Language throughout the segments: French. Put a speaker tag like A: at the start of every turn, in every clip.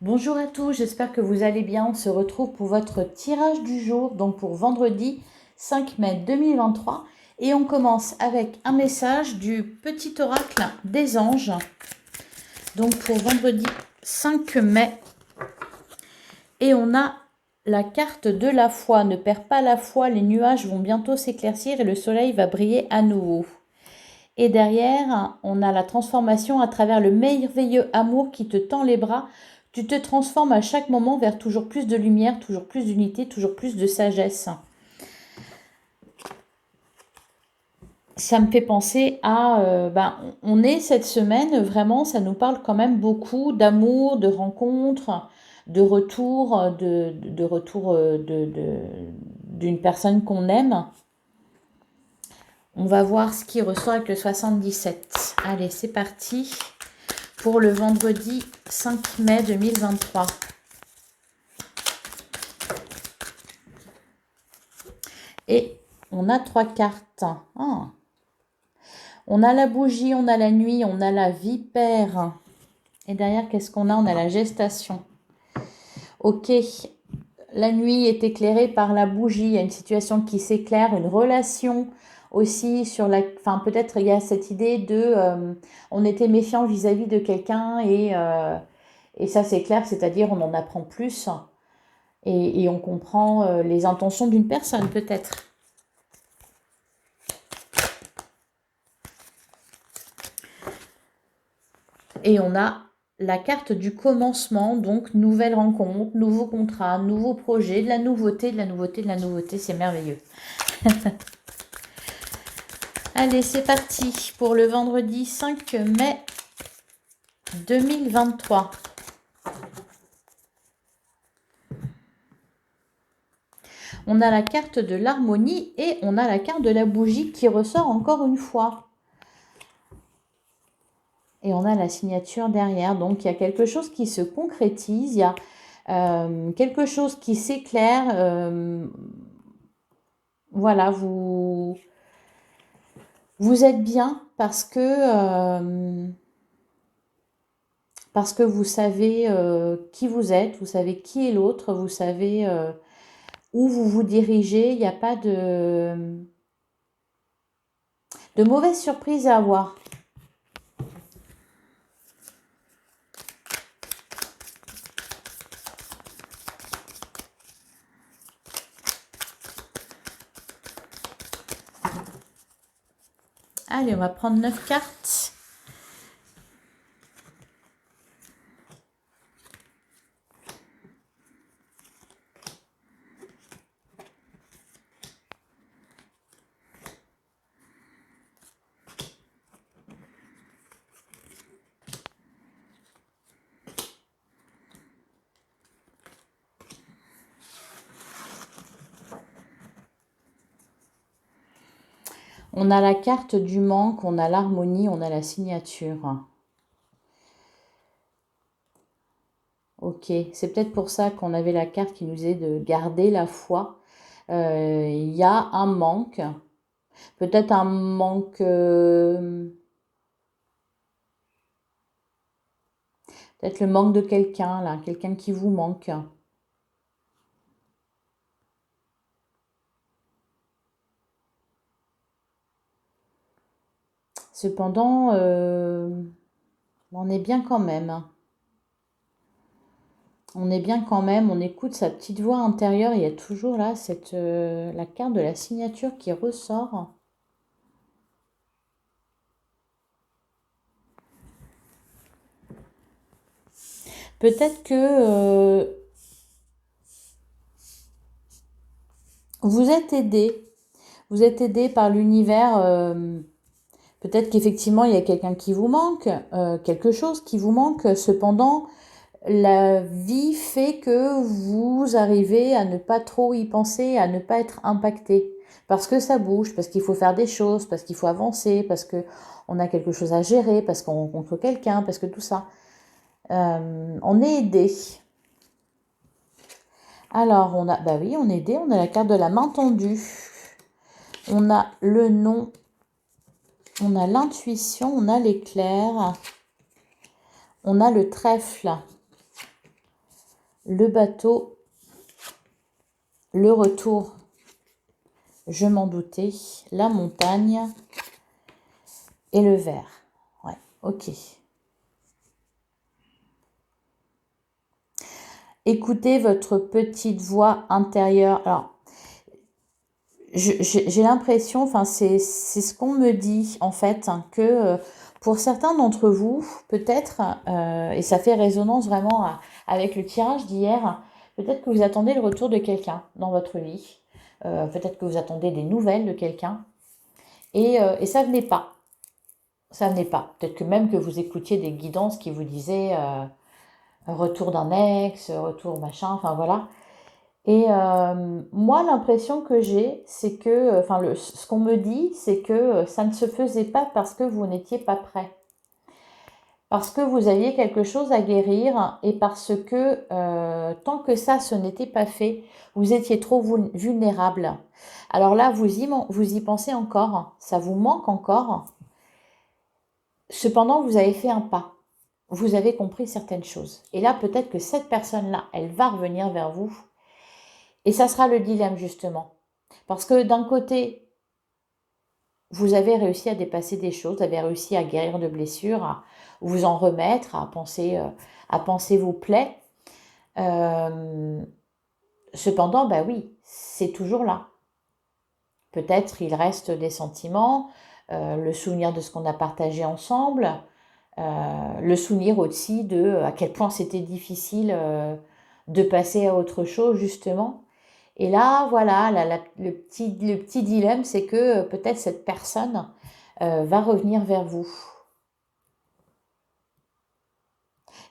A: Bonjour à tous, j'espère que vous allez bien. On se retrouve pour votre tirage du jour, donc pour vendredi 5 mai 2023. Et on commence avec un message du petit oracle des anges. Donc pour vendredi 5 mai. Et on a la carte de la foi. Ne perds pas la foi, les nuages vont bientôt s'éclaircir et le soleil va briller à nouveau. Et derrière, on a la transformation à travers le merveilleux amour qui te tend les bras. Tu te transformes à chaque moment vers toujours plus de lumière, toujours plus d'unité, toujours plus de sagesse. Ça me fait penser à... on est cette semaine, vraiment, ça nous parle quand même beaucoup d'amour, de rencontres, de retour, de retour d'une personne qu'on aime. On va voir ce qui ressort avec le 77. Allez, c'est parti pour le vendredi 5 mai 2023. Et on a 3 cartes. Ah. On a la bougie, on a la nuit, on a la vipère. Et derrière, qu'est-ce qu'on a? On a la gestation. Ok, la nuit est éclairée par la bougie. Il y a une situation qui s'éclaire, une relation aussi sur la... Enfin, peut-être il y a cette idée de... on était méfiant vis-à-vis de quelqu'un et ça s'éclaire, c'est-à-dire on en apprend plus et on comprend les intentions d'une personne peut-être. Et on a la carte du commencement, donc nouvelle rencontre, nouveau contrat, nouveau projet, de la nouveauté, de la nouveauté, de la nouveauté, c'est merveilleux. Allez, c'est parti pour le vendredi 5 mai 2023. On a la carte de l'harmonie et on a la carte de la bougie qui ressort encore une fois. Et on a la signature derrière. Donc, il y a quelque chose qui se concrétise. Il y a quelque chose qui s'éclaire. Voilà, vous êtes bien parce que vous savez qui vous êtes, vous savez qui est l'autre, vous savez où vous vous dirigez. Il n'y a pas de mauvaise surprise à avoir. Allez, on va prendre 9 cartes. On a la carte du manque, on a l'harmonie, on a la signature. Ok, c'est peut-être pour ça qu'on avait la carte qui nous disait de garder la foi. Il y a un manque, peut-être un manque, peut-être le manque de quelqu'un là, quelqu'un qui vous manque. Cependant, on est bien quand même. On est bien quand même, on écoute sa petite voix intérieure. Il y a toujours là la carte de la signature qui ressort. Peut-être que vous êtes aidé. Vous êtes aidé par l'univers. Peut-être qu'effectivement, il y a quelqu'un qui vous manque, quelque chose qui vous manque. Cependant, la vie fait que vous arrivez à ne pas trop y penser, à ne pas être impacté. Parce que ça bouge, parce qu'il faut faire des choses, parce qu'il faut avancer, parce qu'on a quelque chose à gérer, parce qu'on rencontre quelqu'un, parce que tout ça. On est aidé. Alors, bah oui, on est aidé, on a la carte de la main tendue. On a le nom, on a l'intuition, on a l'éclair, on a le trèfle. le bateau, le retour, je m'en doutais, la montagne et le verre. Ouais, ok. Écoutez votre petite voix intérieure. Alors, j'ai l'impression, enfin c'est ce qu'on me dit en fait, hein, que pour certains d'entre vous, peut-être, et ça fait résonance vraiment avec le tirage d'hier, peut-être que vous attendez le retour de quelqu'un dans votre vie, peut-être que vous attendez des nouvelles de quelqu'un, et ça venait pas. Ça venait pas. Peut-être que même que vous écoutiez des guidances qui vous disaient retour d'un ex, retour machin, enfin voilà. Et moi, l'impression que j'ai, c'est que, enfin, ce qu'on me dit, c'est que ça ne se faisait pas parce que vous n'étiez pas prêt. Parce que vous aviez quelque chose à guérir et parce que tant que ça, ce n'était pas fait, vous étiez trop vulnérable. Alors là, vous y pensez encore, ça vous manque encore. Cependant, vous avez fait un pas. Vous avez compris certaines choses. Et là, peut-être que cette personne-là, elle va revenir vers vous. Et ça sera le dilemme, justement. Parce que d'un côté, vous avez réussi à dépasser des choses, vous avez réussi à guérir de blessures, à vous en remettre, à penser vos plaies. Cependant, bah oui, c'est toujours là. Peut-être il reste des sentiments, le souvenir de ce qu'on a partagé ensemble, le souvenir aussi de à quel point c'était difficile de passer à autre chose, justement. Et là, voilà, le petit dilemme, c'est que peut-être cette personne va revenir vers vous.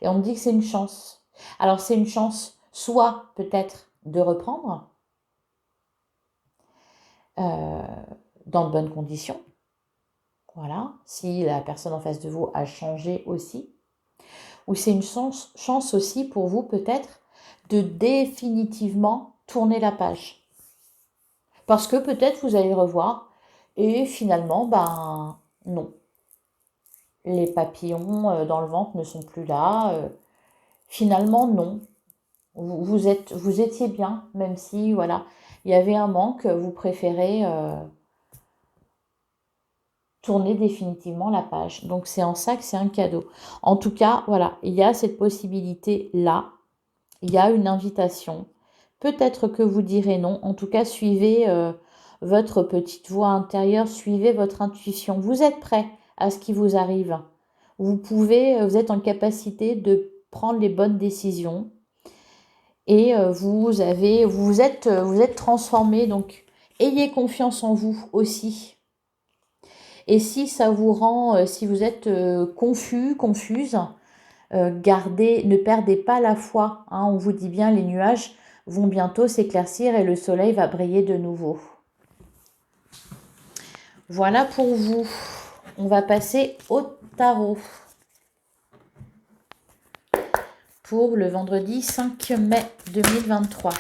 A: Et on me dit que c'est une chance. Alors c'est une chance soit peut-être de reprendre euh, dans de bonnes conditions. Voilà, si la personne en face de vous a changé aussi. Ou c'est une chance aussi pour vous peut-être de définitivement tourner la page. Parce que peut-être vous allez revoir et finalement, ben non. Les papillons dans le ventre ne sont plus là. Finalement, non. Vous étiez bien, même si, voilà, il y avait un manque, vous préférez tourner définitivement la page. Donc, c'est en ça que c'est un cadeau. En tout cas, voilà, il y a cette possibilité-là. Il y a une invitation. Peut-être que vous direz non. En tout cas, suivez votre petite voix intérieure, suivez votre intuition. Vous êtes prêt à ce qui vous arrive. Vous êtes en capacité de prendre les bonnes décisions et vous êtes transformé. Donc, ayez confiance en vous aussi. Et si ça vous rend, si vous êtes confus, confuse, ne perdez pas la foi. Hein. On vous dit bien, les nuages vont bientôt s'éclaircir et le soleil va briller de nouveau. Voilà pour vous. On va passer au tarot pour le vendredi 5 mai 2023.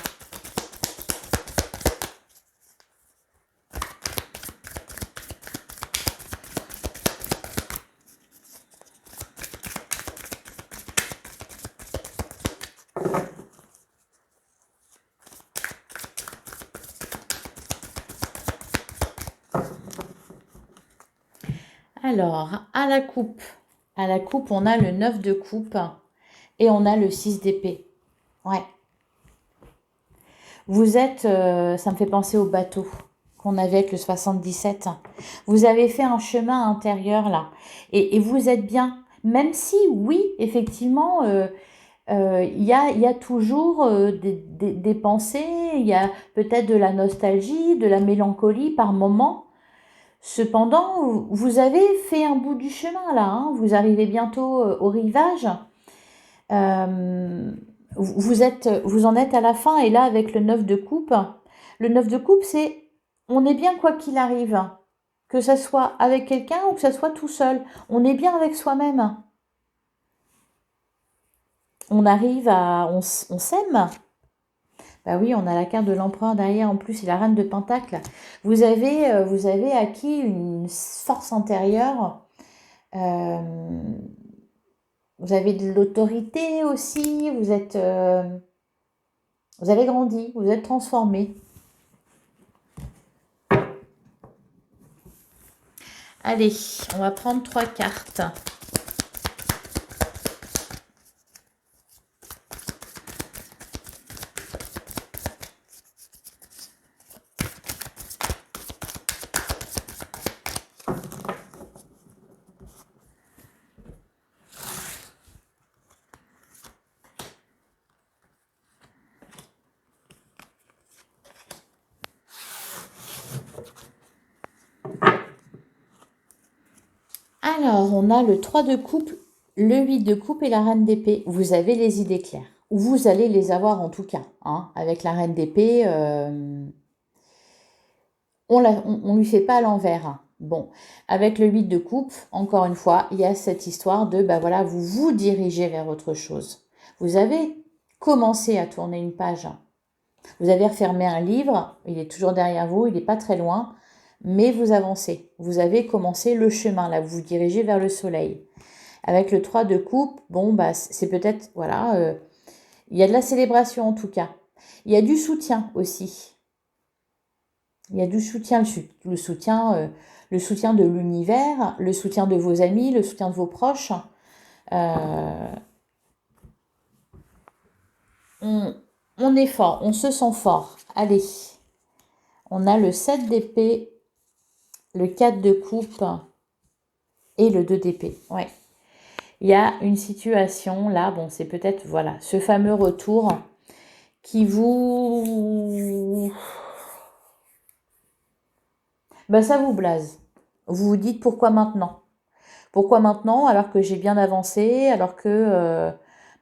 A: Alors, à la coupe, on a le 9 de coupe et on a le 6 d'épée. Ouais. Vous êtes, ça me fait penser au bateau qu'on avait avec le 77. Vous avez fait un chemin intérieur là et vous êtes bien. Même si, oui, effectivement, il y a toujours des pensées, il y a peut-être de la nostalgie, de la mélancolie par moment. Cependant, vous avez fait un bout du chemin là, hein. Vous arrivez bientôt au rivage. Vous en êtes à la fin et là avec le 9 de coupe, le 9 de coupe c'est on est bien quoi qu'il arrive, que ça soit avec quelqu'un ou que ça soit tout seul, on est bien avec soi-même. On s'aime. Bah oui, on a la carte de l'empereur derrière en plus et la reine de Pentacle. Vous avez acquis une force intérieure. Vous avez de l'autorité aussi. Vous êtes Vous avez grandi, vous êtes transformé. Allez, on va prendre 3 cartes. Alors, on a le 3 de coupe, le 8 de coupe et la reine d'épée. Vous avez les idées claires. Ou vous allez les avoir en tout cas. Hein. Avec la reine d'épée, on lui fait pas à l'envers. Hein. Bon, avec le 8 de coupe, encore une fois, il y a cette histoire de, bah voilà, vous vous dirigez vers autre chose. Vous avez commencé à tourner une page. Vous avez refermé un livre, il est toujours derrière vous, il n'est pas très loin, mais vous avancez. Vous avez commencé le chemin, là, vous vous dirigez vers le soleil. Avec le 3 de coupe, bon, bah, c'est peut-être, voilà, il y a de la célébration en tout cas. Il y a du soutien aussi. Il y a du soutien, le soutien de l'univers, le soutien de vos amis, le soutien de vos proches. On est fort, on se sent fort. Allez, on a le 7 d'épée, le 4 de coupe et le 2 d'épée. Ouais. Il y a une situation là, bon, c'est peut-être, voilà, ce fameux retour qui vous... Ben, ça vous blase. Vous vous dites pourquoi maintenant? Pourquoi maintenant alors que j'ai bien avancé, alors que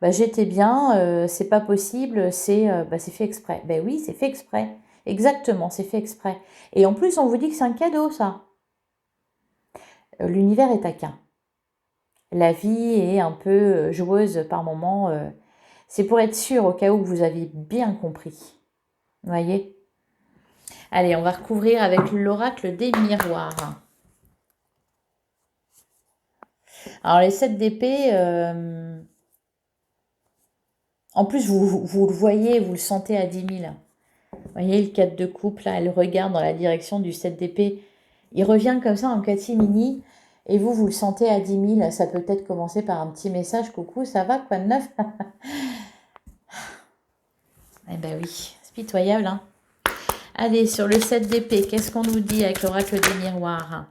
A: j'étais bien, c'est pas possible, c'est fait exprès. Ben oui, c'est fait exprès. Exactement, c'est fait exprès. Et en plus, on vous dit que c'est un cadeau, ça. L'univers est taquin. La vie est un peu joueuse par moments. C'est pour être sûr, au cas où vous aviez bien compris. Vous voyez? Allez, on va recouvrir avec l'oracle des miroirs. Alors, les 7 d'épée, en plus, vous le voyez, vous le sentez à 10 000. Vous voyez, le 4 de coupe, là, elle regarde dans la direction du 7 d'épée. Il revient comme ça en catimini. Et vous le sentez à 10 000. Ça peut peut-être commencer par un petit message. Coucou, ça va, quoi de neuf? Eh ben oui, c'est pitoyable, hein. Allez, sur le 7 d'épée, qu'est-ce qu'on nous dit avec l'oracle des miroirs?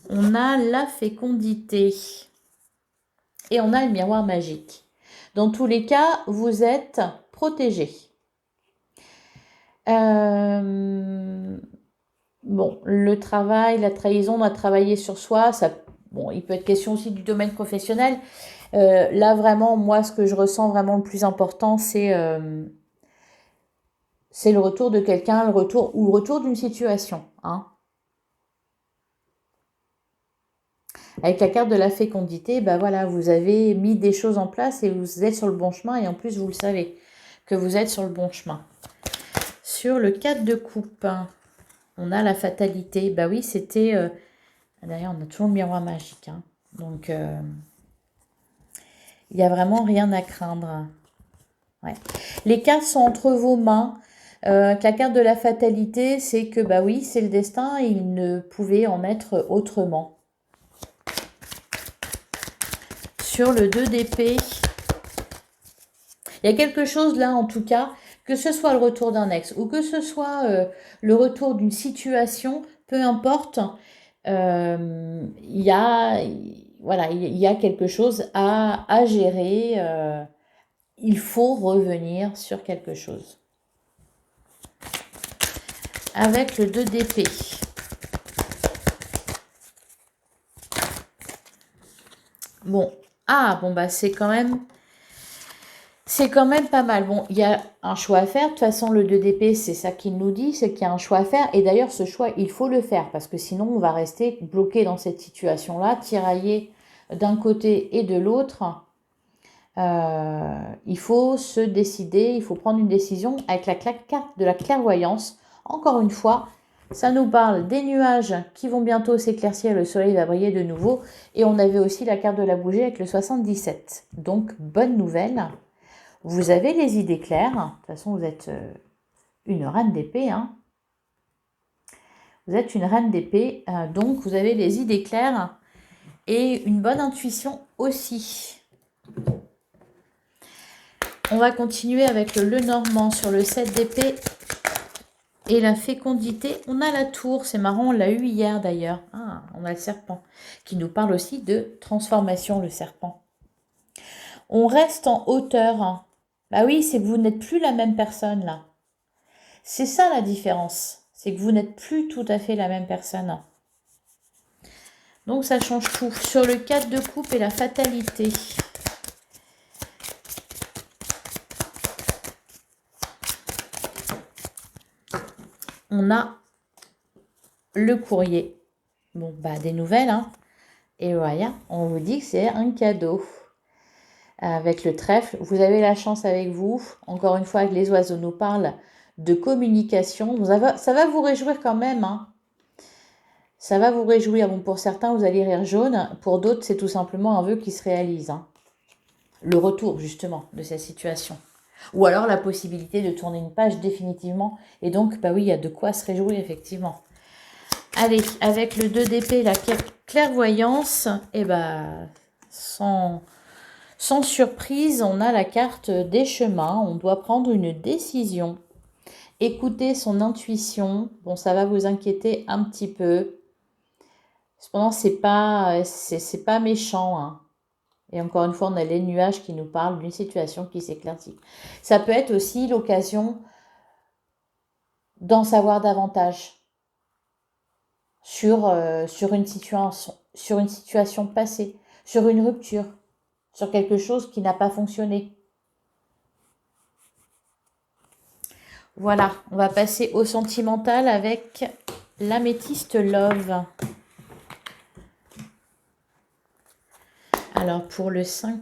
A: On a la fécondité. Et on a le miroir magique. Dans tous les cas, vous êtes protégé. Bon, le travail, la trahison, on a travaillé sur soi. Ça, bon, il peut être question aussi du domaine professionnel. Là, vraiment, moi, ce que je ressens vraiment le plus important, c'est le retour de quelqu'un, le retour d'une situation. Hein. Avec la carte de la fécondité, ben voilà, vous avez mis des choses en place et vous êtes sur le bon chemin. Et en plus, vous le savez que vous êtes sur le bon chemin. Sur le 4 de coupe, on a la fatalité. Bah oui, c'était... D'ailleurs, on a toujours le miroir magique. Hein. Donc, il n'y a vraiment rien à craindre. Ouais. Les cartes sont entre vos mains. La carte de la fatalité, c'est que, bah oui, c'est le destin. Et il ne pouvait en être autrement. Sur le 2 d'épée, il y a quelque chose là, en tout cas, que ce soit le retour d'un ex ou que ce soit le retour d'une situation, peu importe, il y a, voilà, il y a quelque chose à gérer. Il faut revenir sur quelque chose. Avec le 2 d'épée. Bon, bah c'est quand même pas mal. Bon, il y a un choix à faire. De toute façon, le 2 d'épée, c'est ça qu'il nous dit, c'est qu'il y a un choix à faire. Et d'ailleurs, ce choix, il faut le faire parce que sinon, on va rester bloqué dans cette situation-là, tiraillé d'un côté et de l'autre. Il faut se décider, il faut prendre une décision avec la carte de la clairvoyance. Encore une fois, ça nous parle des nuages qui vont bientôt s'éclaircir, le soleil va briller de nouveau. Et on avait aussi la carte de la bougie avec le 77. Donc, bonne nouvelle. Vous avez les idées claires. De toute façon, vous êtes une reine d'épée. Hein. Vous êtes une reine d'épée, donc vous avez les idées claires et une bonne intuition aussi. On va continuer avec le Normand sur le 7 d'épée et la fécondité. On a la tour, c'est marrant, on l'a eu hier d'ailleurs. Ah, on a le serpent qui nous parle aussi de transformation, le serpent. On reste en hauteur. Hein. Bah oui, c'est que vous n'êtes plus la même personne là. C'est ça la différence. C'est que vous n'êtes plus tout à fait la même personne. Donc ça change tout. Sur le 4 de coupe et la fatalité. On a le courrier. Bon, bah des nouvelles. Hein. Et voilà, on vous dit que c'est un cadeau. Avec le trèfle, vous avez la chance avec vous. Encore une fois, que les oiseaux nous parlent de communication. Ça va vous réjouir quand même. Hein. Ça va vous réjouir. Bon, pour certains, vous allez rire jaune. Pour d'autres, c'est tout simplement un vœu qui se réalise. Hein. Le retour, justement, de cette situation. Ou alors la possibilité de tourner une page définitivement. Et donc, bah oui, il y a de quoi se réjouir, effectivement. Allez, avec le 2 d'épée, la clairvoyance, et bah, sans surprise, on a la carte des chemins. On doit prendre une décision. Écoutez son intuition. Bon, ça va vous inquiéter un petit peu. Cependant, c'est pas méchant. Hein. Et encore une fois, on a les nuages qui nous parlent d'une situation qui s'éclaircit. Ça peut être aussi l'occasion d'en savoir davantage sur une situation passée, sur une rupture, sur quelque chose qui n'a pas fonctionné. Voilà, on va passer au sentimental avec l'améthyste Love. Alors, pour le 5,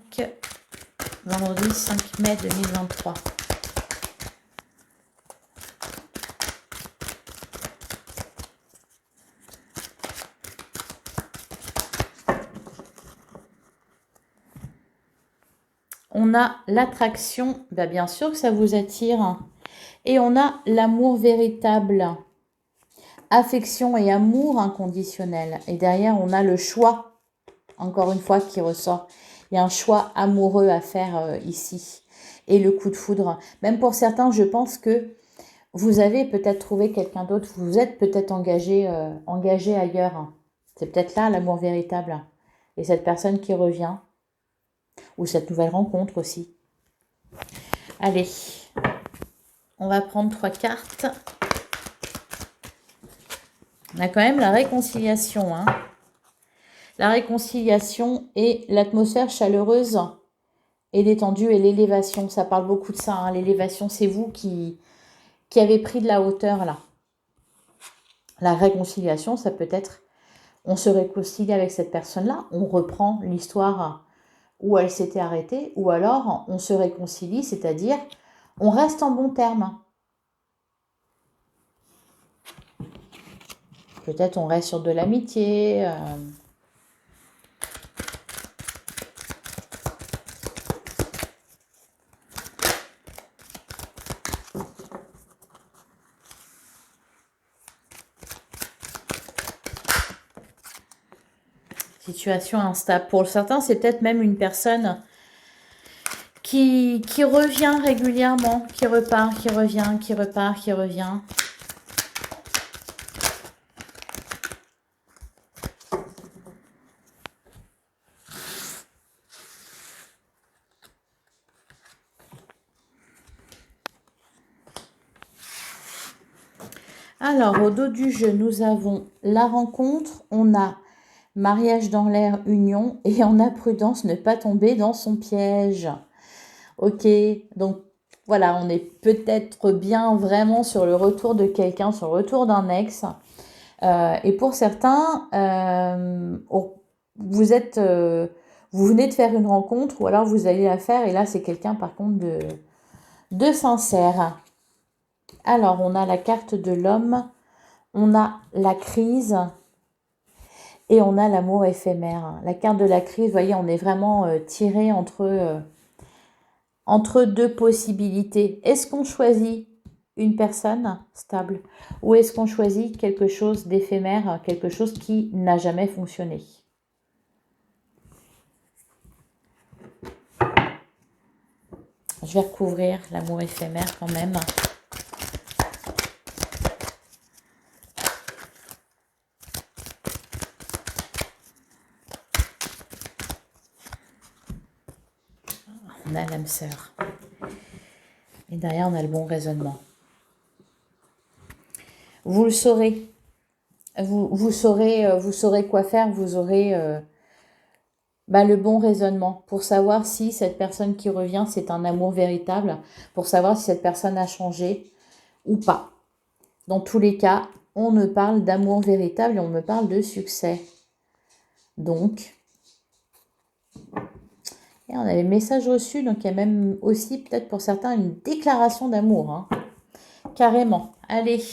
A: vendredi 5 mai 2023. On a l'attraction, bah bien sûr que ça vous attire. Et on a l'amour véritable, affection et amour inconditionnel. Et derrière, on a le choix, encore une fois, qui ressort. Il y a un choix amoureux à faire ici. Et le coup de foudre. Même pour certains, je pense que vous avez peut-être trouvé quelqu'un d'autre. Vous êtes peut-être engagé ailleurs. C'est peut-être là l'amour véritable. Et cette personne qui revient. Ou cette nouvelle rencontre aussi. Allez. On va prendre 3 cartes. On a quand même la réconciliation. Hein. La réconciliation et l'atmosphère chaleureuse et détendue et l'élévation. Ça parle beaucoup de ça. Hein. L'élévation, c'est vous qui avez pris de la hauteur là. La réconciliation, ça peut être, on se réconcilie avec cette personne-là, on reprend l'histoire où elle s'était arrêtée, ou alors on se réconcilie, c'est-à-dire on reste en bon terme. Peut-être on reste sur de l'amitié. Situation instable. Pour certains, c'est peut-être même une personne qui revient régulièrement, qui repart, qui revient, qui repart, qui revient. Alors, au dos du jeu, nous avons la rencontre, on a mariage dans l'air, union, et on a prudence, ne pas tomber dans son piège. Ok, donc voilà, on est peut-être bien vraiment sur le retour de quelqu'un, sur le retour d'un ex. Et pour certains, vous venez de faire une rencontre ou alors vous allez la faire et là c'est quelqu'un par contre de sincère. Alors on a la carte de l'homme, on a la crise et on a l'amour éphémère. La carte de la crise, vous voyez, on est vraiment tiré entre entre deux possibilités. Est-ce qu'on choisit une personne stable ou est-ce qu'on choisit quelque chose d'éphémère, quelque chose qui n'a jamais fonctionné? Je vais recouvrir l'amour éphémère quand même. On a l'âme sœur. Et derrière, on a le bon raisonnement. Vous le saurez. Vous saurez quoi faire. Vous aurez le bon raisonnement pour savoir si cette personne qui revient, c'est un amour véritable, pour savoir si cette personne a changé ou pas. Dans tous les cas, on me parle d'amour véritable et on me parle de succès. Donc, et on a les messages reçus, donc il y a même aussi peut-être pour certains une déclaration d'amour. Hein. Carrément. Allez,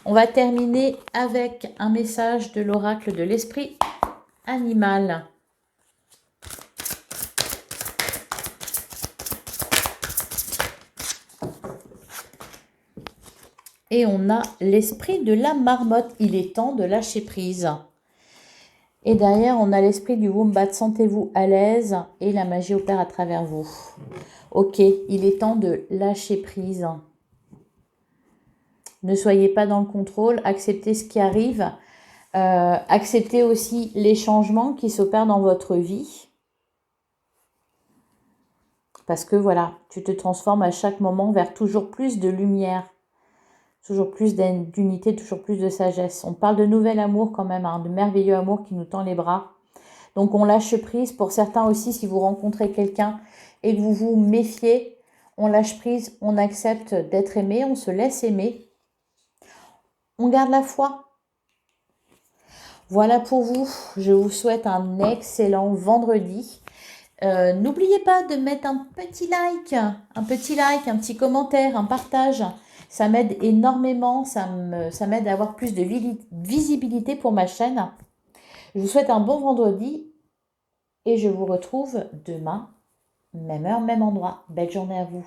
A: on va terminer avec un message de l'oracle de l'esprit animal. Et on a l'esprit de la marmotte. Il est temps de lâcher prise. Et derrière, on a l'esprit du Wombat. Sentez-vous à l'aise et la magie opère à travers vous. Ok, il est temps de lâcher prise. Ne soyez pas dans le contrôle. Acceptez ce qui arrive. Acceptez aussi les changements qui s'opèrent dans votre vie. Parce que voilà, tu te transformes à chaque moment vers toujours plus de lumière. Toujours plus d'unité, toujours plus de sagesse. On parle de nouvel amour quand même, hein, de merveilleux amour qui nous tend les bras. Donc on lâche prise. Pour certains aussi, si vous rencontrez quelqu'un et que vous vous méfiez, on lâche prise, on accepte d'être aimé, on se laisse aimer. On garde la foi. Voilà pour vous. Je vous souhaite un excellent vendredi. N'oubliez pas de mettre un petit like, un petit commentaire, un partage. Ça m'aide énormément, ça m'aide à avoir plus de visibilité pour ma chaîne. Je vous souhaite un bon vendredi et je vous retrouve demain, même heure, même endroit. Belle journée à vous.